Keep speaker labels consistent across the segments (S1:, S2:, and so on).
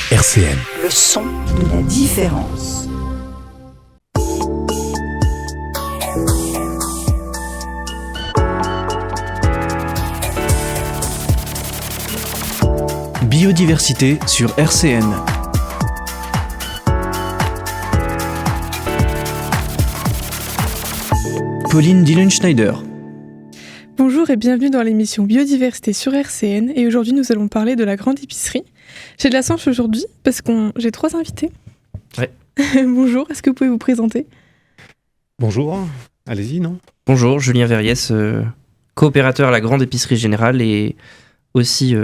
S1: RCN.
S2: Le son de la différence.
S3: Biodiversité sur RCN. Pauline Dillon-Schneider.
S4: Bonjour et bienvenue dans l'émission Biodiversité sur RCN. Et aujourd'hui, nous allons parler de la grande épicerie. J'ai de la chance aujourd'hui parce que j'ai 3 invités.
S5: Ouais.
S4: Bonjour, est-ce que vous pouvez vous présenter ?
S5: Bonjour, allez-y, non ?
S6: Bonjour, Julien Verriès, coopérateur à la grande épicerie générale et aussi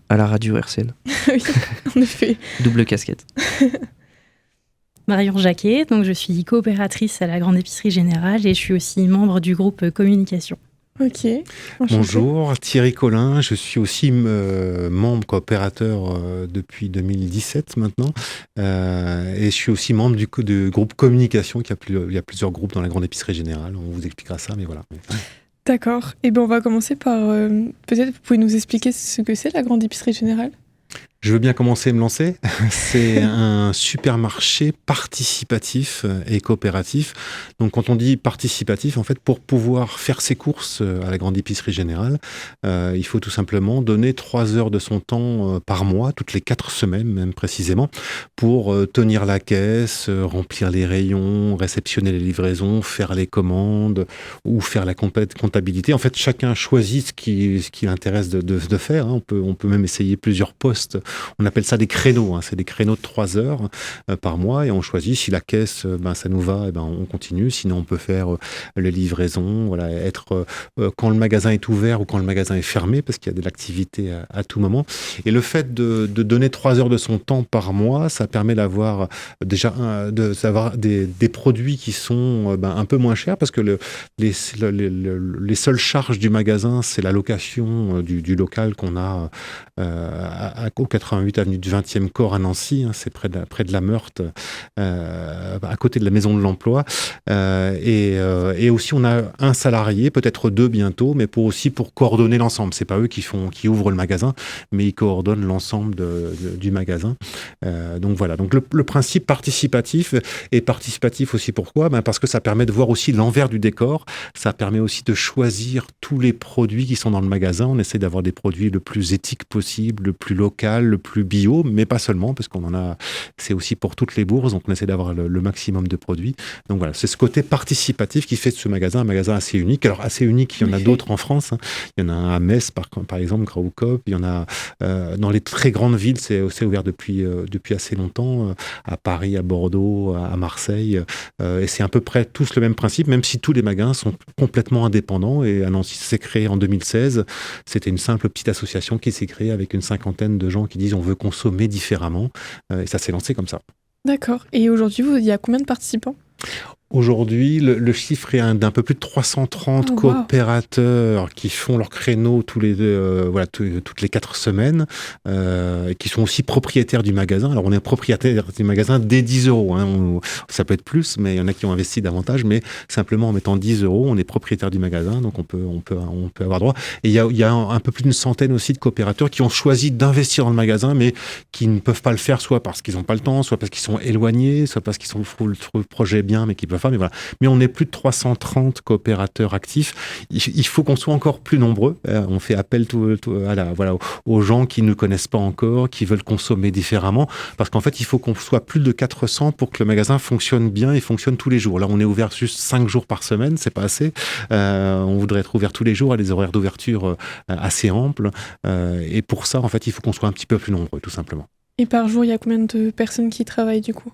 S6: à la radio RCN.
S4: Oui, en effet.
S6: Double casquette.
S7: Marion Jacquet, donc je suis coopératrice à la grande épicerie générale et je suis aussi membre du groupe communication.
S4: Ok.
S5: Bonjour, Thierry Collin, je suis aussi membre coopérateur depuis 2017 maintenant et je suis aussi membre du groupe communication, il y a plusieurs groupes dans la grande épicerie générale, on vous expliquera ça, mais voilà.
S4: D'accord, et bien on va commencer par, peut-être vous pouvez nous expliquer ce que c'est la grande épicerie générale ?
S5: Je veux bien commencer à me lancer. C'est un supermarché participatif et coopératif. Donc, quand on dit participatif, en fait, pour pouvoir faire ses courses à la grande épicerie générale, il faut tout simplement donner 3 heures de son temps par mois, toutes les 4 semaines, même précisément, pour tenir la caisse, remplir les rayons, réceptionner les livraisons, faire les commandes ou faire la comptabilité. En fait, chacun choisit ce qui l'intéresse de faire. On peut même essayer plusieurs postes. On appelle ça des créneaux, c'est des créneaux de 3 heures par mois et on choisit si la caisse, ça nous va, on continue. Sinon, on peut faire les livraisons, être quand le magasin est ouvert ou quand le magasin est fermé parce qu'il y a de l'activité à tout moment. Et le fait de donner 3 heures de son temps par mois, ça permet d'avoir déjà des produits qui sont un peu moins chers parce que les seules charges du magasin, c'est la location du local qu'on a au 88 avenue du 20e corps à Nancy, c'est près de la Meurthe, à côté de la maison de l'emploi. Et aussi, on a un salarié, peut-être 2 bientôt, mais pour coordonner l'ensemble. C'est pas eux qui ouvrent le magasin, mais ils coordonnent l'ensemble du magasin. Donc voilà. Donc le principe participatif est participatif aussi. Pourquoi ? Parce que ça permet de voir aussi l'envers du décor. Ça permet aussi de choisir tous les produits qui sont dans le magasin. On essaie d'avoir des produits le plus éthiques possible, le plus local, le plus bio, mais pas seulement, parce qu'on en a, c'est aussi pour toutes les bourses, donc on essaie d'avoir le maximum de produits. Donc voilà, c'est ce côté participatif qui fait de ce magasin un magasin assez unique. Alors assez unique, il y en a d'autres en France. Il y en a un à Metz, par exemple, Graupkop. Il y en a dans les très grandes villes, c'est ouvert depuis assez longtemps, à Paris, à Bordeaux, à Marseille. Et c'est à peu près tous le même principe, même si tous les magasins sont complètement indépendants. Et à Nancy, ça s'est créé en 2016. C'était une simple petite association qui s'est créée avec une 50aine de gens qui disent on veut consommer différemment et ça s'est lancé comme ça.
S4: D'accord. Et aujourd'hui, il y a combien de participants ?
S5: Aujourd'hui, le chiffre est d'un peu plus de 330 coopérateurs qui font leur créneau toutes les 4 semaines, et qui sont aussi propriétaires du magasin. Alors, on est propriétaire du magasin dès 10 €. Ça peut être plus, mais il y en a qui ont investi davantage. Mais simplement en mettant 10 €, on est propriétaire du magasin, donc on peut avoir droit. Et il y a un peu plus d'une centaine aussi de coopérateurs qui ont choisi d'investir dans le magasin, mais qui ne peuvent pas le faire, soit parce qu'ils n'ont pas le temps, soit parce qu'ils sont éloignés, soit parce qu'ils trouvent le projet bien, mais qu'ils peuvent pas. Mais on est plus de 330 coopérateurs actifs. Il faut qu'on soit encore plus nombreux. On fait appel aux gens qui ne connaissent pas encore, qui veulent consommer différemment. Parce qu'en fait, il faut qu'on soit plus de 400 pour que le magasin fonctionne bien et fonctionne tous les jours. Là, on est ouvert juste 5 jours par semaine, c'est pas assez. On voudrait être ouvert tous les jours à des horaires d'ouverture assez amples. Et pour ça, en fait, il faut qu'on soit un petit peu plus nombreux, tout simplement.
S4: Et par jour, il y a combien de personnes qui travaillent du coup ?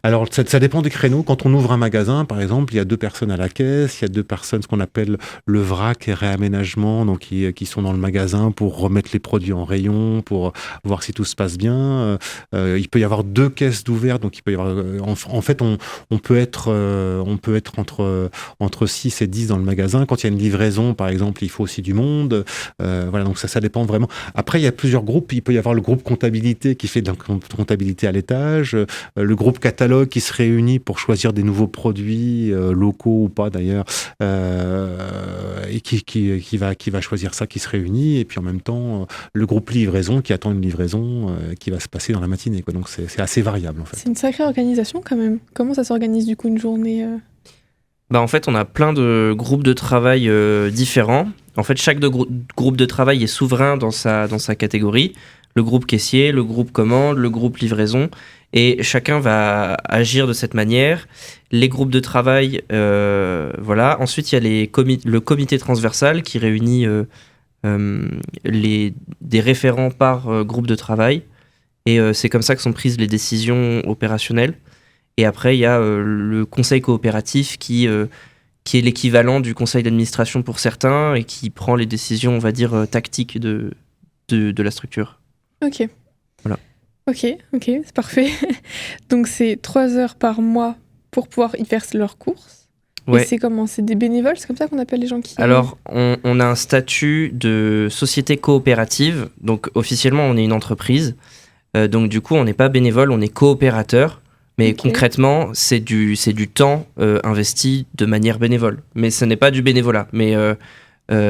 S5: Alors, ça dépend des créneaux. Quand on ouvre un magasin, par exemple, il y a 2 personnes à la caisse, il y a 2 personnes, ce qu'on appelle le vrac et réaménagement, donc qui sont dans le magasin pour remettre les produits en rayon, pour voir si tout se passe bien. Il peut y avoir 2 caisses d'ouvertes, donc il peut y avoir. En fait, on peut être entre 6 et 10 dans le magasin. Quand il y a une livraison, par exemple, il faut aussi du monde. Donc ça dépend vraiment. Après, il y a plusieurs groupes. Il peut y avoir le groupe comptabilité qui fait de la comptabilité à l'étage, le groupe catalogue catalogue qui se réunit pour choisir des nouveaux produits, locaux ou pas d'ailleurs, et qui va choisir ça, qui se réunit, et puis en même temps, le groupe livraison qui attend une livraison qui va se passer dans la matinée, quoi. Donc c'est assez variable en fait.
S4: C'est une sacrée organisation quand même. Comment ça s'organise du coup une journée
S6: En fait, on a plein de groupes de travail différents. En fait, chaque groupe de travail est souverain dans sa catégorie. Le groupe caissier, le groupe commande, le groupe livraison. Et chacun va agir de cette manière. Les groupes de travail, voilà. Ensuite, il y a le comité transversal qui réunit des référents par groupe de travail. Et c'est comme ça que sont prises les décisions opérationnelles. Et après, il y a le conseil coopératif qui est l'équivalent du conseil d'administration pour certains et qui prend les décisions, on va dire, tactiques de la structure.
S4: Ok.
S6: Voilà.
S4: Ok, c'est parfait. Donc c'est 3 heures par mois pour pouvoir y faire leurs courses.
S6: Ouais.
S4: Et c'est comment? C'est des bénévoles? C'est comme ça qu'on appelle les gens qui...
S6: Alors, on a un statut de société coopérative. Donc, officiellement, on est une entreprise. Donc, du coup, on n'est pas bénévole, on est coopérateur. Mais concrètement, c'est du temps investi de manière bénévole. Mais ce n'est pas du bénévolat. Mais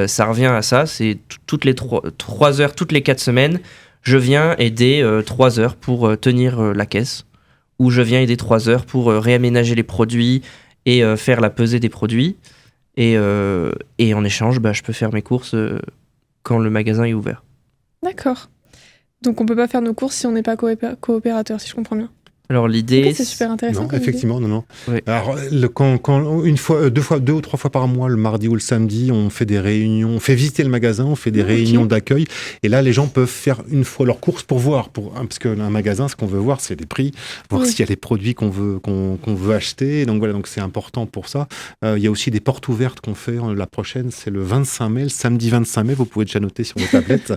S6: ça revient à ça. C'est toutes les 3 heures, toutes les 4 semaines, je viens aider 3 heures pour tenir la caisse. Ou je viens aider 3 heures pour réaménager les produits et faire la pesée des produits. Et en échange, je peux faire mes courses quand le magasin est ouvert.
S4: D'accord. Donc on peut pas faire nos courses si on n'est pas coopérateur, si je comprends bien.
S6: Alors l'idée,
S4: c'est super intéressant.
S5: Non, effectivement, non.
S6: Oui.
S5: Alors, quand deux ou trois fois par mois, le mardi ou le samedi, on fait des réunions, on fait visiter le magasin, on fait des réunions d'accueil. Et là, les gens peuvent faire une fois leurs courses pour voir, parce que un magasin, ce qu'on veut voir, c'est les prix, voir s'il y a des produits qu'on veut acheter. Donc voilà, donc c'est important pour ça. Il y a aussi des portes ouvertes qu'on fait. La prochaine, c'est le 25 mai, le samedi 25 mai. Vous pouvez déjà noter sur vos tablettes.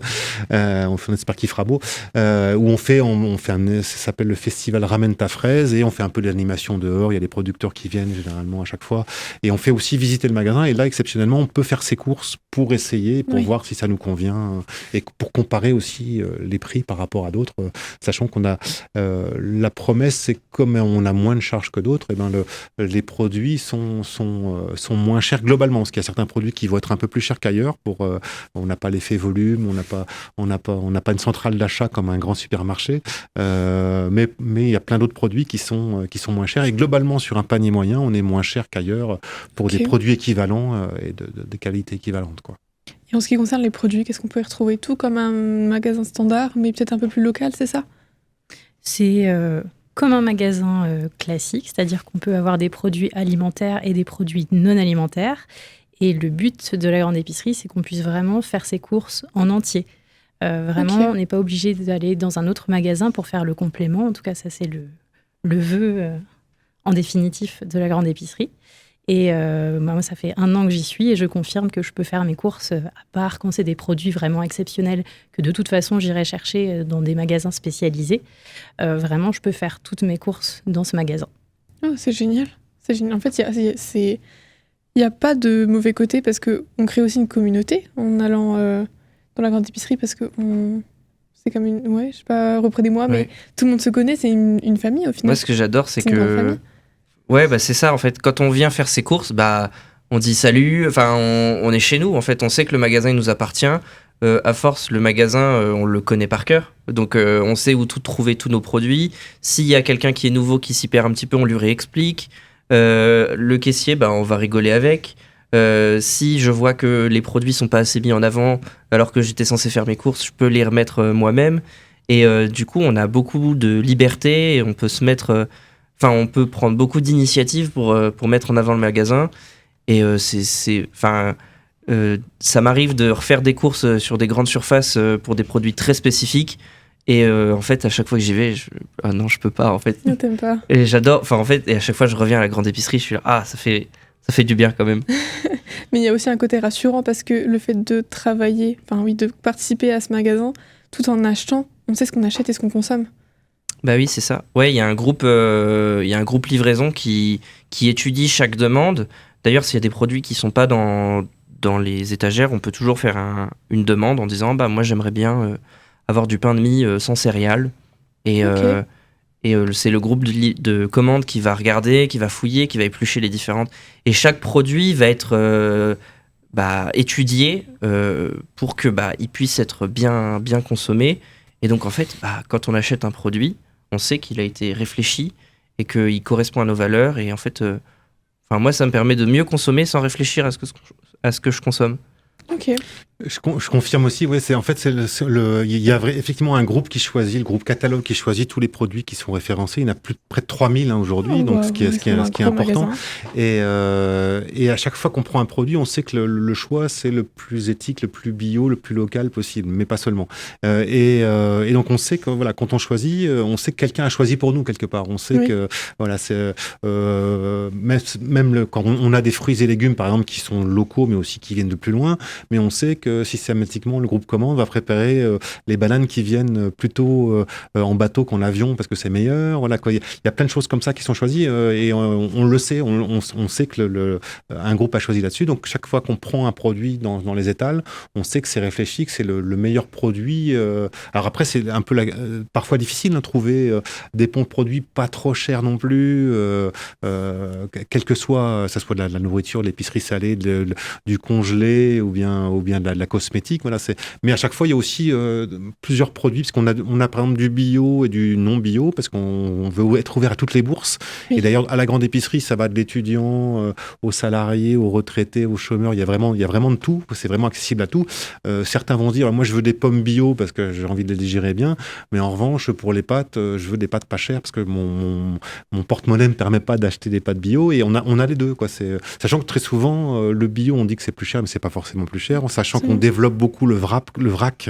S5: On espère qu'il fera beau. Où on fait ça s'appelle le festival Ramène ta fraise, et on fait un peu d'animation dehors. Il y a des producteurs qui viennent généralement à chaque fois, et on fait aussi visiter le magasin. Et là, exceptionnellement, on peut faire ses courses pour essayer, pour voir si ça nous convient, et pour comparer aussi les prix par rapport à d'autres, sachant qu'on a la promesse, c'est comme on a moins de charges que d'autres, et les produits sont moins chers globalement, parce qu'il y a certains produits qui vont être un peu plus chers qu'ailleurs. On n'a pas l'effet volume, on n'a pas une centrale d'achat comme un grand supermarché, mais il y a plein d'autres produits qui sont moins chers, et globalement sur un panier moyen, on est moins cher qu'ailleurs pour des produits équivalents et de qualité équivalente, quoi.
S4: Et en ce qui concerne les produits, qu'est-ce qu'on peut y retrouver? Tout comme un magasin standard, mais peut-être un peu plus local, c'est ça?
S7: C'est comme un magasin classique, c'est-à-dire qu'on peut avoir des produits alimentaires et des produits non alimentaires. Et le but de la grande épicerie, c'est qu'on puisse vraiment faire ses courses en entier. On n'est pas obligé d'aller dans un autre magasin pour faire le complément. En tout cas, ça, c'est le vœu en définitif de la grande épicerie. Et moi, ça fait 1 an que j'y suis, et je confirme que je peux faire mes courses, à part quand c'est des produits vraiment exceptionnels que de toute façon j'irai chercher dans des magasins spécialisés. Vraiment, je peux faire toutes mes courses dans ce magasin.
S4: Oh, c'est génial. C'est génial. En fait, il n'y a pas de mauvais côté, parce qu'on crée aussi une communauté en allant dans la grande épicerie, parce que c'est comme une... Ouais, je sais pas, reprenez-moi, mais tout le monde se connaît, c'est une famille au final.
S6: Moi, ce que j'adore, c'est
S4: une grande famille.
S6: Ouais, c'est ça, en fait. Quand on vient faire ses courses, on dit salut, enfin, on est chez nous, en fait. On sait que le magasin, il nous appartient. À force, le magasin, on le connaît par cœur. Donc, on sait où trouver tous nos produits. S'il y a quelqu'un qui est nouveau, qui s'y perd un petit peu, on lui réexplique. Le caissier, on va rigoler avec. Si je vois que les produits sont pas assez mis en avant alors que j'étais censé faire mes courses, je peux les remettre moi-même. Et du coup, on a beaucoup de liberté, et on peut se mettre... on peut prendre beaucoup d'initiatives pour mettre en avant le magasin. Et ça m'arrive de refaire des courses sur des grandes surfaces pour des produits très spécifiques. Et en fait, à chaque fois que j'y vais, non, je peux pas, en fait.
S4: Non, t'aimes pas.
S6: Et j'adore, et à chaque fois que je reviens à la grande épicerie, je suis là, ça fait du bien quand même.
S4: Mais il y a aussi un côté rassurant, parce que le fait de travailler, de participer à ce magasin, tout en achetant, on sait ce qu'on achète et ce qu'on consomme.
S6: Bah oui, c'est ça. Ouais, il y a un groupe livraison qui étudie chaque demande. D'ailleurs, s'il y a des produits qui sont pas dans les étagères, on peut toujours faire une demande en disant, moi j'aimerais bien avoir du pain de mie sans céréales. Et Et c'est le groupe de commandes qui va regarder, qui va fouiller, qui va éplucher les différentes. Et chaque produit va être étudié pour que il puisse être bien consommé. Et donc en fait, quand on achète un produit, on sait qu'il a été réfléchi et qu'il correspond à nos valeurs. Et en fait, moi, ça me permet de mieux consommer sans réfléchir à ce que je consomme.
S4: Ok.
S5: Je confirme aussi, ouais, il y a effectivement un groupe qui choisit, le groupe catalogue qui choisit tous les produits qui sont référencés. Il y en a près de 3000 aujourd'hui, donc ce qui est important. Et à chaque fois qu'on prend un produit, on sait que le choix, c'est le plus éthique, le plus bio, le plus local possible, mais pas seulement. Et donc on sait que quand on choisit, on sait que quelqu'un a choisi pour nous quelque part. On sait que c'est même quand on a des fruits et légumes, par exemple, qui sont locaux, mais aussi qui viennent de plus loin, mais on sait que systématiquement le groupe commande va préparer les bananes qui viennent plutôt en bateau qu'en avion parce que c'est meilleur. Voilà, quoi. Il y a plein de choses comme ça qui sont choisies et on le sait, on sait que un groupe a choisi là-dessus. Donc chaque fois qu'on prend un produit dans les étals, on sait que c'est réfléchi, que c'est le meilleur produit. Alors après, c'est un peu parfois difficile de trouver des bons produits pas trop chers non plus, quel que soit, ça soit de la nourriture, de l'épicerie salée, du congelé ou bien de la cosmétique, voilà, mais à chaque fois il y a aussi plusieurs produits parce qu'on a par exemple du bio et du non bio parce qu'on veut être ouvert à toutes les bourses. Et d'ailleurs à la grande épicerie ça va de l'étudiant aux salariés, aux retraités, aux chômeurs, il y a vraiment de tout, c'est vraiment accessible à tout. Certains vont se dire moi je veux des pommes bio parce que j'ai envie de les digérer bien, mais en revanche pour les pâtes je veux des pâtes pas chères parce que mon porte-monnaie ne permet pas d'acheter des pâtes bio et on a les deux, quoi. Sachant que très souvent le bio on dit que c'est plus cher mais c'est pas forcément plus cher, en sachant qu'on développe beaucoup le vrac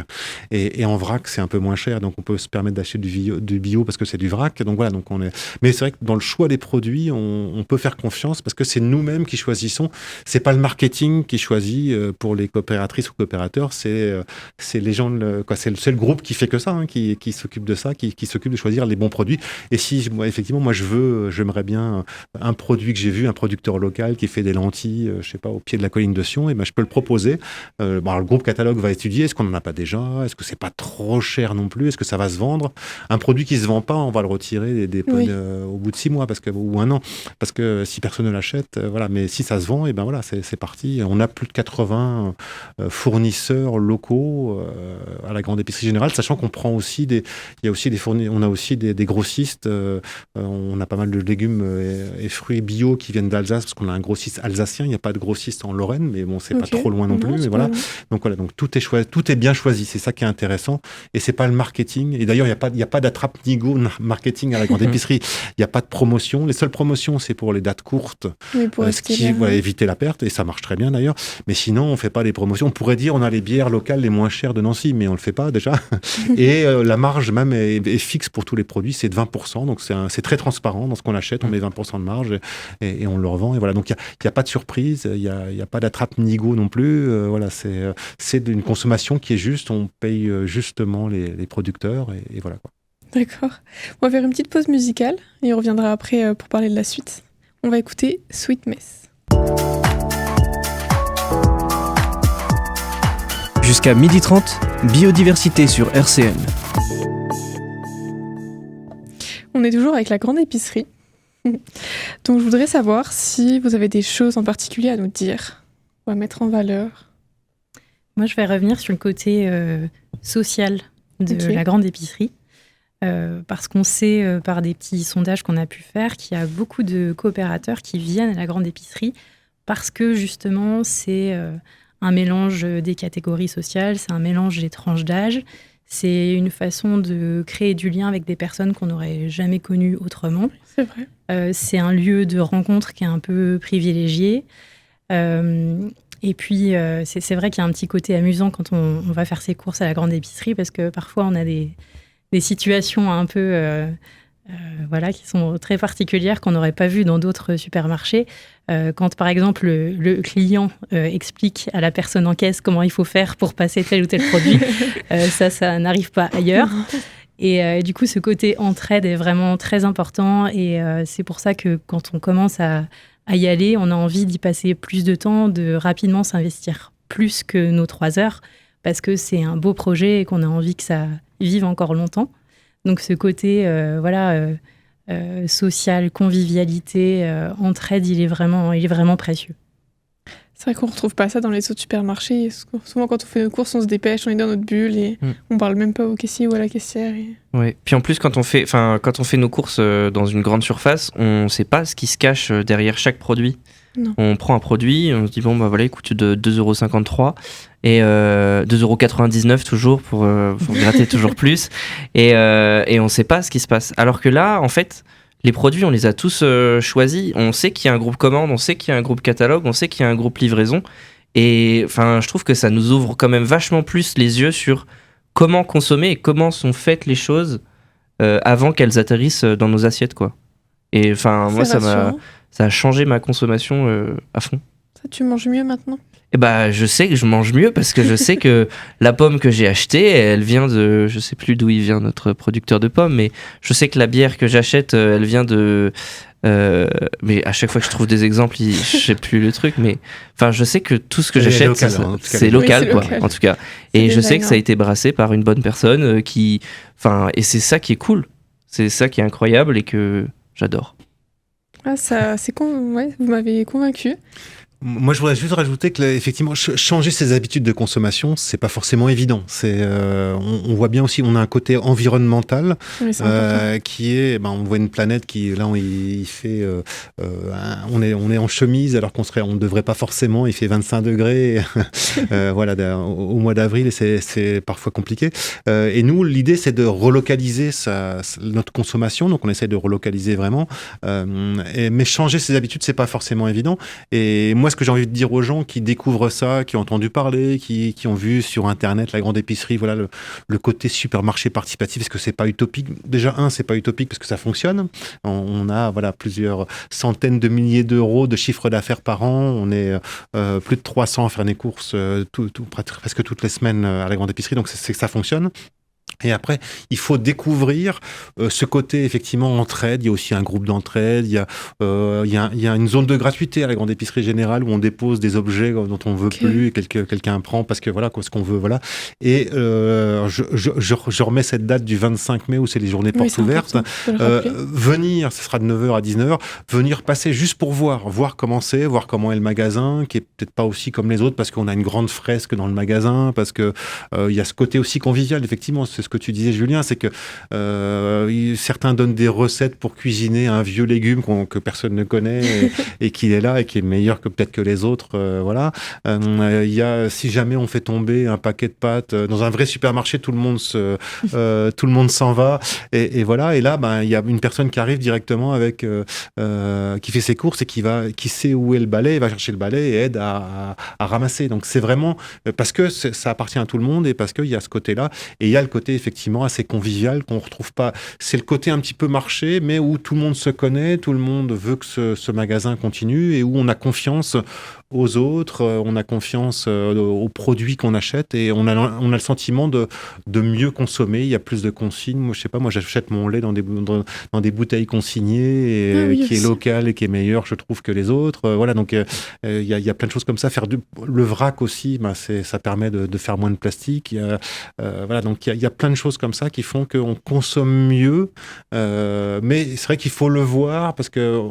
S5: et en vrac c'est un peu moins cher, donc on peut se permettre d'acheter du bio parce que c'est du vrac, donc voilà, mais c'est vrai que dans le choix des produits on peut faire confiance parce que c'est nous-mêmes qui choisissons, c'est pas le marketing qui choisit pour les coopératrices ou coopérateurs, c'est les gens, c'est le groupe qui fait que ça, qui s'occupe de ça, qui s'occupe de choisir les bons produits. Et si effectivement j'aimerais bien un produit que j'ai vu, un producteur local qui fait des lentilles, je sais pas, au pied de la colline de Sion, et je peux le proposer. Le groupe catalogue va étudier, est-ce qu'on n'en a pas déjà, est-ce que c'est pas trop cher non plus, est-ce que ça va se vendre. Un produit qui se vend pas, on va le retirer au bout de 6 mois ou 1 an, parce que si personne ne l'achète, voilà. Mais si ça se vend, et c'est parti. On a plus de 80 fournisseurs locaux à la grande épicerie générale, sachant qu'on prend aussi on a aussi des grossistes. On a pas mal de légumes et fruits bio qui viennent d'Alsace, parce qu'on a un grossiste alsacien. Il n'y a pas de grossiste en Lorraine, mais bon, c'est pas trop loin non plus. Mais voilà. Donc tout est bien choisi. C'est ça qui est intéressant. Et c'est pas le marketing. Et d'ailleurs, il y a pas d'attrape-nigo marketing à la grande épicerie. Il n'y a pas de promotion. Les seules promotions, c'est pour les dates courtes, pour éviter la perte. Et ça marche très bien d'ailleurs. Mais sinon, on fait pas les promotions. On pourrait dire, on a les bières locales les moins chères de Nancy, mais on le fait pas déjà. Et la marge même est fixe pour tous les produits. C'est de 20%. Donc c'est très transparent dans ce qu'on achète. On met 20% de marge et on le revend. Et voilà. Donc il y a pas de surprise. Il y a pas d'attrape-nigo non plus. Voilà. C'est une consommation qui est juste. On paye justement les producteurs et voilà, quoi.
S4: D'accord. On va faire une petite pause musicale et on reviendra après pour parler de la suite. On va écouter Sweet Mess.
S3: Jusqu'à 12h30, biodiversité sur RCN.
S4: On est toujours avec la grande épicerie. Donc je voudrais savoir si vous avez des choses en particulier à nous dire ou à mettre en valeur.
S7: Moi, je vais revenir sur le côté social de la grande épicerie. Parce qu'on sait par des petits sondages qu'on a pu faire qu'il y a beaucoup de coopérateurs qui viennent à la grande épicerie parce que justement c'est un mélange des catégories sociales, c'est un mélange des tranches d'âge, c'est une façon de créer du lien avec des personnes qu'on n'aurait jamais connues autrement.
S4: C'est vrai.
S7: C'est un lieu de rencontre qui est un peu privilégié. Et puis, c'est vrai qu'il y a un petit côté amusant quand on va faire ses courses à la grande épicerie parce que parfois on a des situations un peu qui sont très particulières qu'on n'aurait pas vues dans d'autres supermarchés. Quand, par exemple, le client explique à la personne en caisse comment il faut faire pour passer tel ou tel produit, ça n'arrive pas ailleurs. Et du coup, ce côté entraide est vraiment très important. Et c'est pour ça que quand on commence à y aller, on a envie d'y passer plus de temps, de rapidement s'investir plus que nos 3 heures, parce que c'est un beau projet et qu'on a envie que ça vive encore longtemps. Donc ce côté social, convivialité, entraide, il est vraiment précieux.
S4: C'est vrai qu'on retrouve pas ça dans les autres supermarchés. Souvent, quand on fait nos courses, on se dépêche, on est dans notre bulle et on parle même pas au caissier ou à la caissière.
S6: Ouais. Puis en plus, quand on fait nos courses dans une grande surface, on sait pas ce qui se cache derrière chaque produit.
S4: Non.
S6: On prend un produit, on se dit bon bah voilà, il coûte de 2,53 € et 2,99 € toujours pour gratter toujours plus et on sait pas ce qui se passe. Alors que là, en fait, les produits, on les a tous choisis. On sait qu'il y a un groupe commande, on sait qu'il y a un groupe catalogue, on sait qu'il y a un groupe livraison. Et enfin, je trouve que ça nous ouvre quand même vachement plus les yeux sur comment consommer et comment sont faites les choses avant qu'elles atterrissent dans nos assiettes, quoi. Et enfin, moi, ça a changé ma consommation à fond.
S4: Ça, tu manges mieux maintenant ?
S6: Et bah, je sais que je mange mieux parce que je sais que la pomme que j'ai achetée, elle vient de... Je sais plus d'où il vient notre producteur de pommes, mais je sais que la bière que j'achète, elle vient de... mais à chaque fois que je trouve des exemples, je sais plus le truc, mais enfin, je sais que tout ce que j'achète, c'est local, quoi, en tout cas. Et je sais que ça a été brassé par une bonne personne et c'est ça qui est cool. C'est ça qui est incroyable et que j'adore.
S4: Ah, ça, c'est con, ouais, vous m'avez convaincu.
S5: Moi, je voudrais juste rajouter que, effectivement, changer ses habitudes de consommation, c'est pas forcément évident. On voit bien aussi, on a un côté environnemental qui est, on voit une planète qui, là, il fait, on est en chemise alors on devrait pas forcément. Il fait 25 degrés, voilà, au mois d'avril, et c'est parfois compliqué. Et nous, l'idée, c'est de relocaliser notre consommation. Donc, on essaie de relocaliser vraiment. Mais changer ses habitudes, c'est pas forcément évident. Et moi, ce que j'ai envie de dire aux gens qui découvrent ça, qui ont entendu parler, qui ont vu sur Internet la grande épicerie, voilà le côté supermarché participatif, est-ce que c'est pas utopique ? Déjà, c'est pas utopique parce que ça fonctionne. On a plusieurs centaines de milliers d'euros de chiffre d'affaires par an. On est plus de 300 à faire des courses presque toutes les semaines à la grande épicerie. Donc, c'est que ça fonctionne. Et après, il faut découvrir ce côté, effectivement, entraide. Il y a aussi un groupe d'entraide. Il y a une zone de gratuité à la grande épicerie générale où on dépose des objets dont on ne veut plus et quelqu'un prend parce que voilà, ce qu'on veut. Voilà. Et je remets cette date du 25 mai où c'est les journées portes ouvertes. Venir, ce sera de 9h à 19h, venir passer juste pour voir comment c'est, voir comment est le magasin, qui est peut-être pas aussi comme les autres parce qu'on a une grande fresque dans le magasin, parce que il y a ce côté aussi convivial, effectivement. C'est ce que tu disais, Julien, c'est que certains donnent des recettes pour cuisiner un vieux légume que personne ne connaît et qui est là et qui est meilleur peut-être que les autres. Voilà. Il y a, si jamais on fait tomber un paquet de pâtes dans un vrai supermarché, tout le monde s'en va et voilà. Et là, il y a une personne qui arrive directement avec qui fait ses courses et qui sait où est le balai, va chercher le balai et aide à ramasser. Donc c'est vraiment parce que ça appartient à tout le monde et parce qu'il y a ce côté-là et il y a le côté effectivement assez convivial qu'on retrouve pas. C'est le côté un petit peu marché, mais où tout le monde se connaît, tout le monde veut que ce magasin continue et où on a confiance aux autres, on a confiance aux produits qu'on achète et on a le sentiment de mieux consommer. Il y a plus de consignes. Moi, je sais pas, j'achète mon lait dans des bouteilles consignées et qui est local et qui est meilleur, je trouve, que les autres. Voilà, donc il y a plein de choses comme ça. Faire le vrac aussi, ça permet de faire moins de plastique. Voilà, donc il y a plein de choses comme ça qui font qu'on consomme mieux. Mais c'est vrai qu'il faut le voir parce que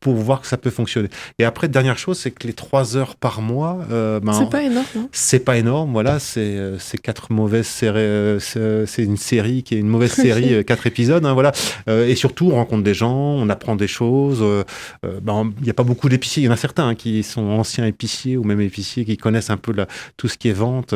S5: pour voir que ça peut fonctionner. Et après, dernière chose, c'est que les 3 heures par mois...
S4: c'est pas énorme, hein.
S5: C'est pas énorme, voilà, c'est 4 mauvaises séries... c'est une série qui est une mauvaise série, 4 épisodes, hein, voilà. Et surtout, on rencontre des gens, on apprend des choses. Il n'y a pas beaucoup d'épiciers. Il y en a certains qui sont anciens épiciers ou même épiciers qui connaissent un peu tout ce qui est vente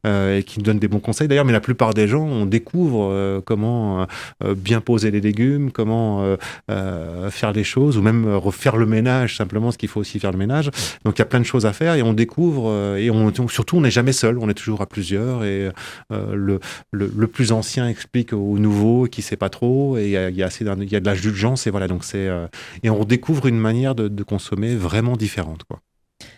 S5: et qui nous donnent des bons conseils d'ailleurs, mais la plupart des gens, on découvre comment bien poser les légumes, comment faire les choses, ou même faire le ménage, simplement, parce qu'il faut aussi faire le ménage. Donc il y a plein de choses à faire et on découvre et surtout on n'est jamais seul, on est toujours à plusieurs et le plus ancien explique au nouveau qui sait pas trop et il y a de la indulgence et voilà, donc et on découvre une manière de consommer vraiment différente, quoi.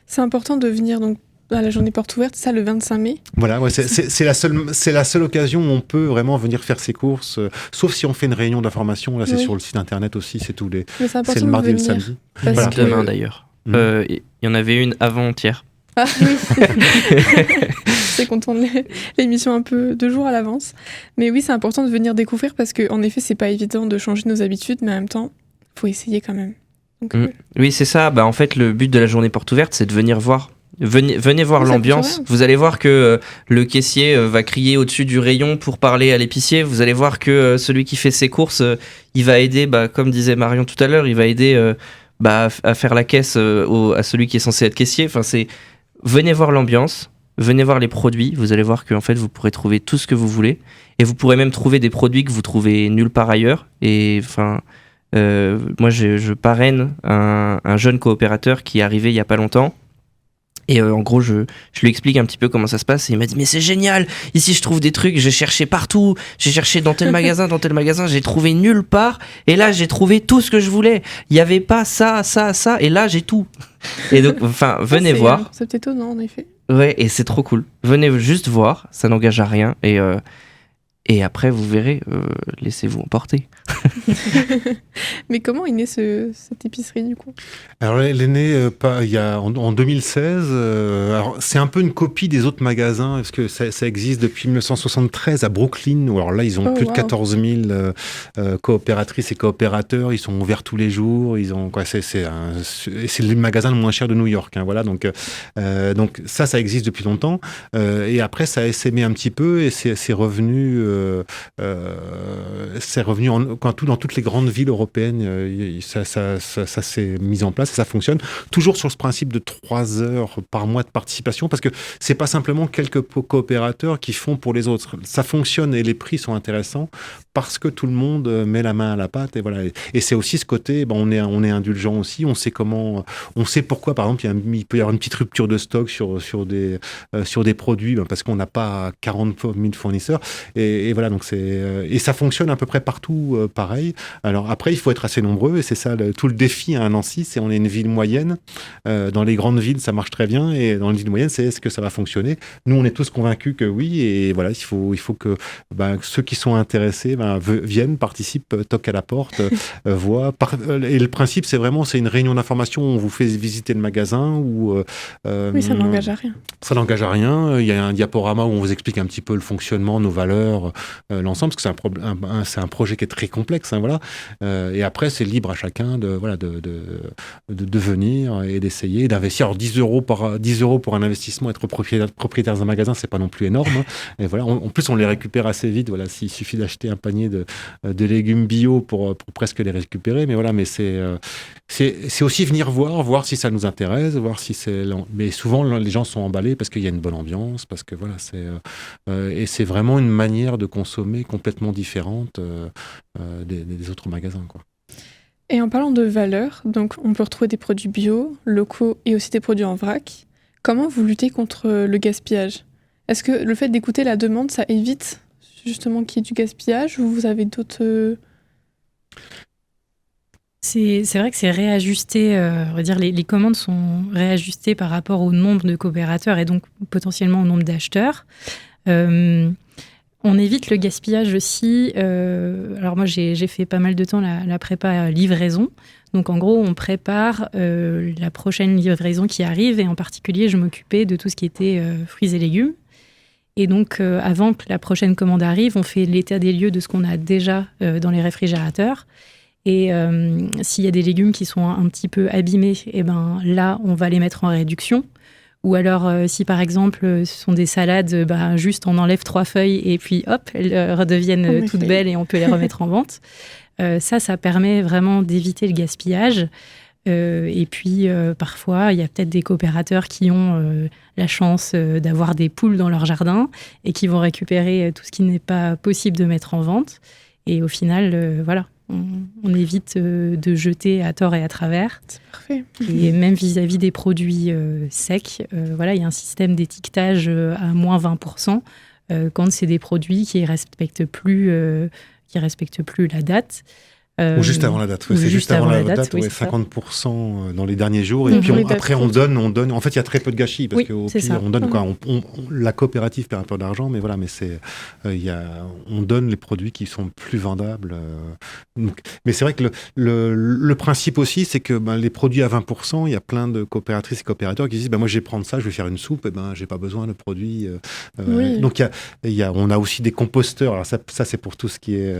S4: C'est important de venir donc à la journée porte ouverte, ça le 25 mai.
S5: Voilà, ouais, c'est la seule occasion où on peut vraiment venir faire ses courses, sauf si on fait une réunion d'information. Là, c'est sur le site internet aussi, c'est le mardi et le samedi.
S6: Voilà. Demain d'ailleurs. Il y en avait une avant-hier.
S4: Ah oui. sais qu'on tourne l'émission un peu 2 jours à l'avance. Mais oui, c'est important de venir découvrir parce qu'en effet, c'est pas évident de changer nos habitudes, mais en même temps, il faut essayer quand même. Donc,
S6: Oui, c'est ça. En fait, le but de la journée porte ouverte, c'est de venir voir. Venez voir
S4: Ça
S6: l'ambiance.
S4: coûte rien.
S6: Vous allez voir que le caissier va crier au-dessus du rayon pour parler à l'épicier. Vous allez voir que celui qui fait ses courses, il va aider, comme disait Marion tout à l'heure, il va aider à faire la caisse à celui qui est censé être caissier. Enfin, venez voir l'ambiance, venez voir les produits. Vous allez voir qu'en fait, vous pourrez trouver tout ce que vous voulez. Et vous pourrez même trouver des produits que vous trouvez nulle part ailleurs. Et enfin, moi, je parraine un jeune coopérateur qui est arrivé il n'y a pas longtemps. Et en gros, je lui explique un petit peu comment ça se passe. Et il m'a dit, mais c'est génial, ici je trouve des trucs, j'ai cherché partout, j'ai cherché dans tel magasin, j'ai trouvé nulle part. Et là, j'ai trouvé tout ce que je voulais. Il n'y avait pas ça, et là, j'ai tout. Et donc, enfin, venez voir.
S4: C'est peut-être étonnant, en effet.
S6: Ouais, et c'est trop cool. Venez juste voir, ça n'engage à rien. Et après, vous verrez, laissez-vous emporter.
S4: Mais comment est née cette épicerie, du coup ?
S5: Alors, elle est née en 2016. Alors, c'est un peu une copie des autres magasins, parce que ça existe depuis 1973 à Brooklyn. Alors là, ils ont plus de 14 000 coopératrices et coopérateurs. Ils sont ouverts tous les jours. C'est le magasin le moins cher de New York. Hein, voilà, donc ça existe depuis longtemps. Et après, ça a essaimé un petit peu et c'est revenu... c'est revenu dans toutes les grandes villes européennes, ça s'est mis en place et ça fonctionne toujours sur ce principe de 3 heures par mois de participation, parce que c'est pas simplement quelques coopérateurs qui font pour les autres, ça fonctionne et les prix sont intéressants parce que tout le monde met la main à la pâte et voilà. Et c'est aussi ce côté, on est indulgent aussi, on sait pourquoi par exemple il peut y avoir une petite rupture de stock sur des produits, parce qu'on n'a pas 40 000 fournisseurs et voilà, donc et ça fonctionne à peu près partout pareil. Alors après, il faut être assez nombreux et c'est ça tout le défi à Nancy, on est une ville moyenne. Dans les grandes villes, ça marche très bien et dans les villes moyennes, est-ce que ça va fonctionner ? Nous, on est tous convaincus que oui et voilà, il faut que ceux qui sont intéressés viennent, participent, toquent à la porte, voient. Et le principe, c'est une réunion d'information où on vous fait visiter le magasin.
S4: Oui, ça n'engage à rien.
S5: Ça n'engage à rien. Il y a un diaporama où on vous explique un petit peu le fonctionnement, nos valeurs, l'ensemble, parce que c'est un projet qui est très complexe. Hein, voilà. Et après, c'est libre à chacun de venir et d'essayer, d'investir. Alors 10 euros pour un investissement, être propriétaire d'un magasin, c'est pas non plus énorme. Hein. Et voilà, en plus, on les récupère assez vite. Voilà, s'il suffit d'acheter un panier de légumes bio pour presque les récupérer. Mais voilà, c'est aussi venir voir si ça nous intéresse, voir si mais souvent, les gens sont emballés parce qu'il y a une bonne ambiance, parce que voilà, et c'est vraiment une manière de consommer complètement différente des autres magasins, quoi.
S4: Et en parlant de valeur, donc on peut retrouver des produits bio, locaux et aussi des produits en vrac. Comment vous luttez contre le gaspillage ? Est-ce que le fait d'écouter la demande, ça évite justement qu'il y ait du gaspillage ou vous avez d'autres...
S7: C'est vrai que c'est réajusté, on va dire les commandes sont réajustées par rapport au nombre de coopérateurs et donc potentiellement au nombre d'acheteurs. On évite le gaspillage aussi. Alors moi, j'ai fait pas mal de temps la prépa livraison. Donc en gros, on prépare la prochaine livraison qui arrive et en particulier, je m'occupais de tout ce qui était fruits et légumes. Et donc, avant que la prochaine commande arrive, on fait l'état des lieux de ce qu'on a déjà dans les réfrigérateurs. Et s'il y a des légumes qui sont un petit peu abîmés, là, on va les mettre en réduction. Ou alors, si par exemple, ce sont des salades, juste on enlève 3 feuilles et puis hop, elles redeviennent toutes belles et on peut les remettre en vente. Ça permet vraiment d'éviter le gaspillage. Et puis, parfois, il y a peut-être des coopérateurs qui ont la chance d'avoir des poules dans leur jardin et qui vont récupérer tout ce qui n'est pas possible de mettre en vente. Et au final, voilà. On évite de jeter à tort et à travers.
S4: C'est parfait.
S7: Et même vis-à-vis des produits secs, il y a un système d'étiquetage à moins 20% quand c'est des produits qui respectent plus la date.
S5: Ou juste avant la date. C'est juste avant la date, oui, 50% dans les derniers jours. Et puis après, on donne. En fait, il y a très peu de gâchis parce qu'au pire, on donne quoi. La coopérative perd un peu d'argent, mais voilà. Mais on donne les produits qui sont plus vendables Donc, mais c'est vrai que le principe aussi, c'est que les produits à 20%, il y a plein de coopératrices et coopérateurs qui disent moi je vais prendre ça, je vais faire une soupe, et j'ai pas besoin de produits.
S4: Oui.
S5: Donc on a aussi des composteurs. Alors ça c'est pour tout ce qui est.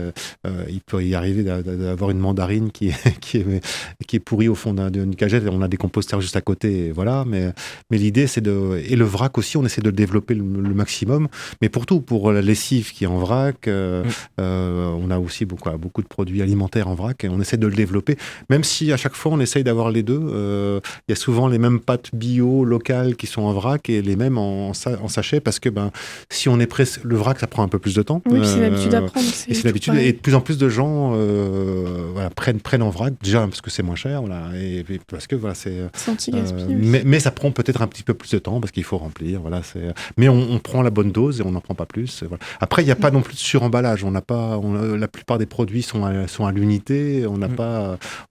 S5: Il peut y arriver d'avoir une mandarine qui est pourrie au fond d'une cagette. Et on a des composteurs juste à côté, et voilà. Mais l'idée c'est et le vrac aussi, on essaie de le développer le maximum. Mais pour tout, pour la lessive qui est en vrac, on a aussi beaucoup de produits alimentaires en vrac et on essaie de le développer, même si à chaque fois on essaye d'avoir les deux. Il y a souvent les mêmes pâtes bio locales qui sont en vrac et les mêmes en sachet, parce que si on est pressé, le vrac ça prend un peu plus de temps.
S4: Oui, c'est l'habitude à prendre.
S5: Et c'est l'habitude, et de plus en plus de gens prennent en vrac, déjà parce que c'est moins cher, et parce que c'est
S4: anti-gaspillage.
S5: mais ça prend peut-être un petit peu plus de temps parce qu'il faut remplir, mais on prend la bonne dose et on n'en prend pas plus. Après, il n'y a pas non plus de suremballage. La plupart des produits sont à l'unité.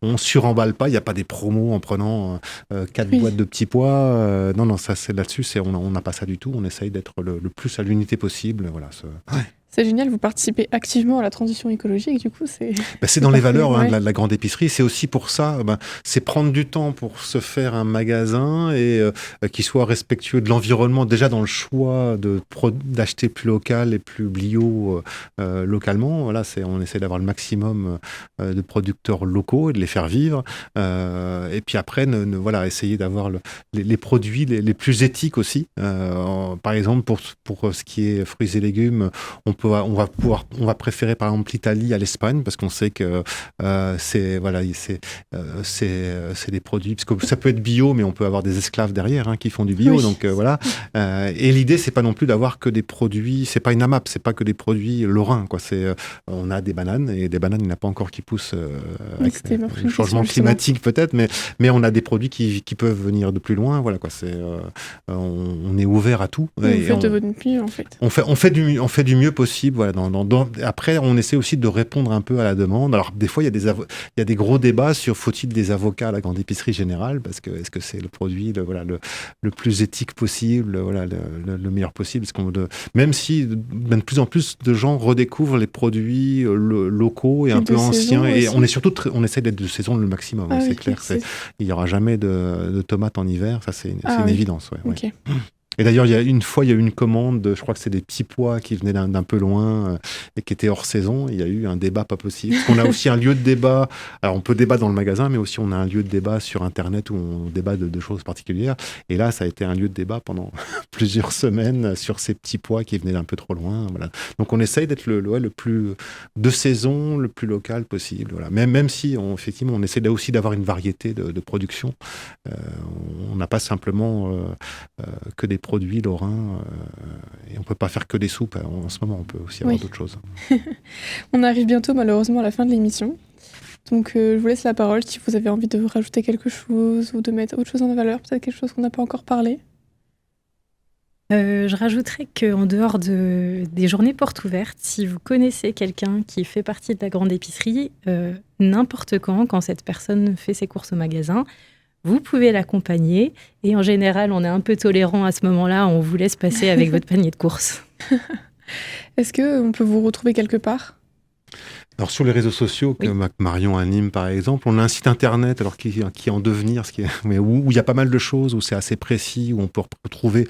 S5: On suremballe pas. Il n'y a pas des promos en prenant 4 boîtes de petits pois. Non, ça c'est là-dessus. On n'a pas ça du tout. On essaye d'être le plus à l'unité possible.
S4: C'est génial, vous participez activement à la transition écologique, du coup,
S5: c'est dans les valeurs de la grande épicerie. C'est aussi pour ça, c'est prendre du temps pour se faire un magasin et qui soit respectueux de l'environnement, déjà dans le choix d'acheter plus local et plus bio localement. On essaie d'avoir le maximum de producteurs locaux et de les faire vivre. Et puis après, essayer d'avoir les produits les plus éthiques aussi. Par exemple, pour ce qui est fruits et légumes, on va préférer par exemple l'Italie à l'Espagne parce qu'on sait que c'est des produits, parce que ça peut être bio, mais on peut avoir des esclaves derrière qui font du bio. Oui. Donc et l'idée c'est pas non plus d'avoir que des produits, c'est pas une AMAP, c'est pas que des produits lorrains on a des bananes, et des bananes il n'y en a pas encore qui poussent avec le changement climatique peut-être, mais on a des produits qui peuvent venir de plus loin. On est ouvert à tout.
S4: Vous faites de votre mieux en fait.
S5: On fait du mieux possible. Après, on essaie aussi de répondre un peu à la demande. Alors, des fois, il y a des gros débats sur faut-il des avocats à la grande épicerie générale, parce que est-ce que c'est le produit le plus éthique possible, le meilleur possible, même si de plus en plus de gens redécouvrent les produits locaux et un peu anciens, et on essaie d'être de saison le maximum. C'est clair. Il n'y aura jamais de tomates en hiver, ça c'est une évidence.
S4: Okay.
S5: Et d'ailleurs, il y a eu une commande, je crois que c'est des petits pois qui venaient d'un peu loin et qui étaient hors saison. Il y a eu un débat pas possible. Parce qu'on a aussi un lieu de débat. Alors, on peut débattre dans le magasin, mais aussi on a un lieu de débat sur Internet où on débat de choses particulières. Et là, ça a été un lieu de débat pendant plusieurs semaines sur ces petits pois qui venaient d'un peu trop loin. Donc, on essaye d'être le plus de saison, le plus local possible. Même si, effectivement, on essaie là aussi d'avoir une variété de production. On n'a pas simplement que des produits lorrains, et on peut pas faire que des soupes en ce moment, on peut aussi avoir d'autres choses.
S4: On arrive bientôt malheureusement à la fin de l'émission, donc je vous laisse la parole si vous avez envie de rajouter quelque chose ou de mettre autre chose en valeur, peut-être quelque chose qu'on n'a pas encore parlé.
S7: Je rajouterais qu'en dehors des journées portes ouvertes, si vous connaissez quelqu'un qui fait partie de la grande épicerie, n'importe quand cette personne fait ses courses au magasin, vous pouvez l'accompagner, et en général, on est un peu tolérant à ce moment-là, on vous laisse passer avec votre panier de courses.
S4: Est-ce qu'on peut vous retrouver quelque part ?
S5: Alors sur les réseaux sociaux que Marion anime par exemple, on a un site internet qui est en devenir, où il y a pas mal de choses, où c'est assez précis, où on peut retrouver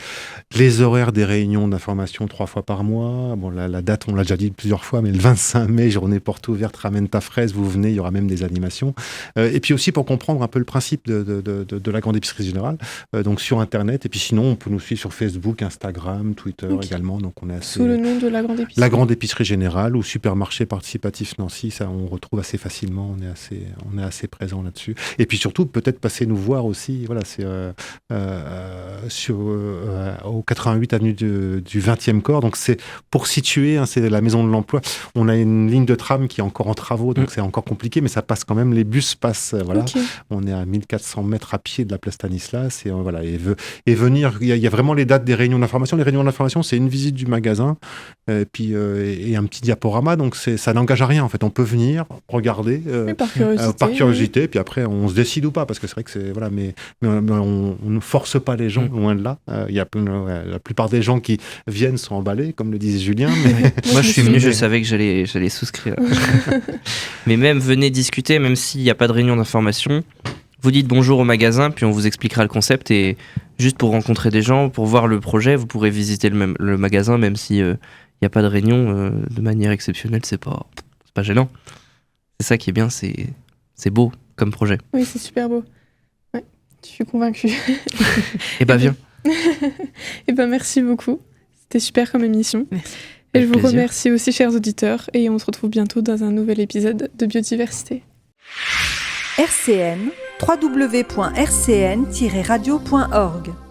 S5: les horaires des réunions d'information 3 fois par mois. Bon, la date, on l'a déjà dit plusieurs fois, mais le 25 mai, journée porte ouverte, ramène ta fraise, vous venez, il y aura même des animations. Et puis aussi pour comprendre un peu le principe de la grande épicerie générale, donc sur internet. Et puis sinon, on peut nous suivre sur Facebook, Instagram, Twitter également. Donc on est assez...
S4: Sous le nom de la grande épicerie.
S5: La grande épicerie générale ou supermarché participatif Nancy, ça on retrouve assez facilement, on est assez présent là-dessus. Et puis surtout, peut-être passer nous voir aussi, c'est au 88 avenue du 20e corps, donc c'est pour situer, c'est la maison de l'emploi. On a une ligne de tram qui est encore en travaux, donc c'est encore compliqué, mais ça passe quand même, les bus passent, On est à 1400 mètres à pied de la place Stanislas, et venir, il y a vraiment les dates des réunions d'information. Les réunions d'information, c'est une visite du magasin, et un petit diaporama, donc ça n'engage à rien. en fait. On peut venir regarder
S4: par curiosité.
S5: Puis après, on se décide ou pas, parce que c'est vrai que c'est voilà, mais on ne force pas les gens, loin de là. Il y a la plupart des gens qui viennent sont emballés, comme le disait Julien. Mais...
S6: Moi, je suis venu, je savais que j'allais souscrire. Mais même venez discuter, même s'il n'y a pas de réunion d'information. Vous dites bonjour au magasin, puis on vous expliquera le concept. Et juste pour rencontrer des gens, pour voir le projet, vous pourrez visiter le magasin, même si il n'y a pas de réunion de manière exceptionnelle. C'est pas gênant. C'est ça qui est bien, c'est beau comme projet.
S4: Oui, c'est super beau. Ouais, je suis convaincue.
S6: Et bah viens.
S4: Et bah merci beaucoup. C'était super comme émission.
S7: Merci.
S4: Et je vous
S6: plaisir.
S4: remercie aussi, chers auditeurs. Et on se retrouve bientôt dans un nouvel épisode de Biodiversité.
S2: RCN, www.rcn-radio.org